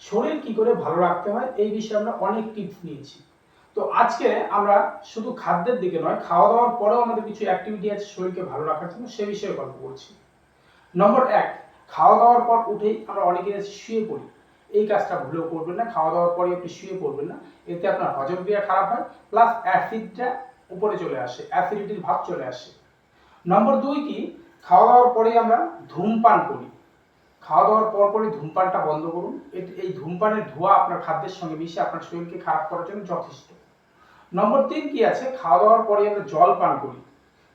শরীর কি করে ভালো রাখতে হয় এই বিষয়ে আমরা অনেক টিপস নিয়েছি। তো আজকে আমরা শুধু খাদ্যের দিকে নয়, খাওয়া দাওয়ার পরেও আমাদের কিছু অ্যাক্টিভিটি আছে শরীরকে ভালো রাখার জন্য, সে বিষয়ে গল্প করছি। নম্বর ১, খাওয়া দাওয়ার পর উঠেই আমরা অনেকেই আছি শুয়ে পড়ি। এই কাজটা ভুলেও করবেন না। খাওয়া দাওয়ার পরে আপনি শুয়ে পড়বেন না। এতে আপনার হজম ক্রিয়া খারাপ হয়, প্লাস অ্যাসিডটা উপরে চলে আসে, অ্যাসিডিটির ভাব চলে আসে। নম্বর ২ কি, খাওয়া দাওয়ার পরেই আমরা ধূমপান করি। খাওয়া দাওয়ার পরপরই ধূমপানটা বন্ধ করুন। এই ধূমপানের ধোঁয়া আপনার খাদ্যের সঙ্গে মিশে আপনার শরীরকে খারাপ করার জন্য যথেষ্ট। নম্বর ৩ কি আছে, খাওয়া দাওয়ার পরে আমরা জল পান করি,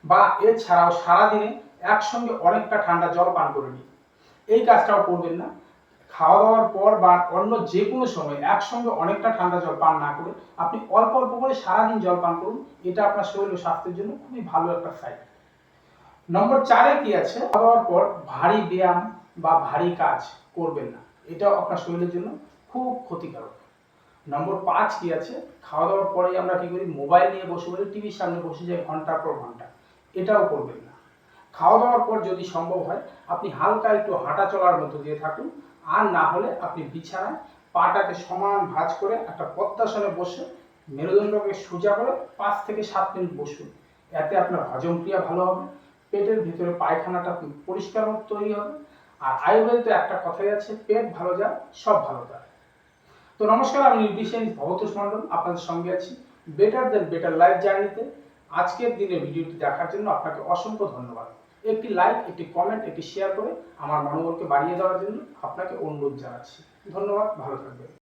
বা এছাড়াও সারাদিনে একসঙ্গে অনেকটা ঠান্ডা জল পান করে নিই। এই কাজটাও করবেন না। খাওয়া দাওয়ার পর বা অন্য যে কোনো সময় একসঙ্গে অনেকটা ঠান্ডা জল পান না করে আপনি অল্প অল্প করে সারাদিন জল পান করুন। এটা আপনার শরীর ও স্বাস্থ্যের জন্য খুবই ভালো একটা সাইড। নম্বর ৪-এ কি আছে, খাওয়া দাওয়ার পর ভারী ব্যায়াম বা ভারী কাজ করবেন না। এটাও আপনার শরীরের জন্য খুব ক্ষতিকারক। নম্বর ৫ কি আছে, খাওয়া দাওয়ার পরেই আমরা কি করি, মোবাইল নিয়ে বসে পড়ি, টিভির সামনে বসে যাই ঘন্টার পর ঘন্টা। এটাও করবেন না। খাওয়া দাওয়ার পর যদি সম্ভব হয় আপনি হালকা একটু হাঁটা চলার মধ্য দিয়ে থাকুন, আর না হলে আপনি বিছানায় পাটাকে সমান ভাঁজ করে একটা পদ্মাসনে বসে মেরুদণ্ডকে সোজা করে ৫ থেকে ৭ মিনিট বসুন। এতে আপনার হজম ক্রিয়া ভালো হবে, পেটের ভিতরে পায়খানাটা পরিষ্কার তৈরি হবে। আর আয়ুর্বেদে একটা কথাই আছে, পেট ভালো যায় সব ভালো যায়। তো নমস্কার, আমি নিউট্রিশনিস্ট ভবতোষ মণ্ডল আপনাদের সঙ্গে আছি বেটার দেন বেটার লাইফ জার্নিতে। আজকের দিনে ভিডিওটি দেখার জন্য আপনাকে অসংখ্য ধন্যবাদ। একটি লাইক, একটি কমেন্ট, একটি শেয়ার করে আমার মনোবলকে বাড়িয়ে দেওয়ার জন্য আপনাকে অনুরোধ জানাচ্ছি। ধন্যবাদ, ভালো থাকবেন।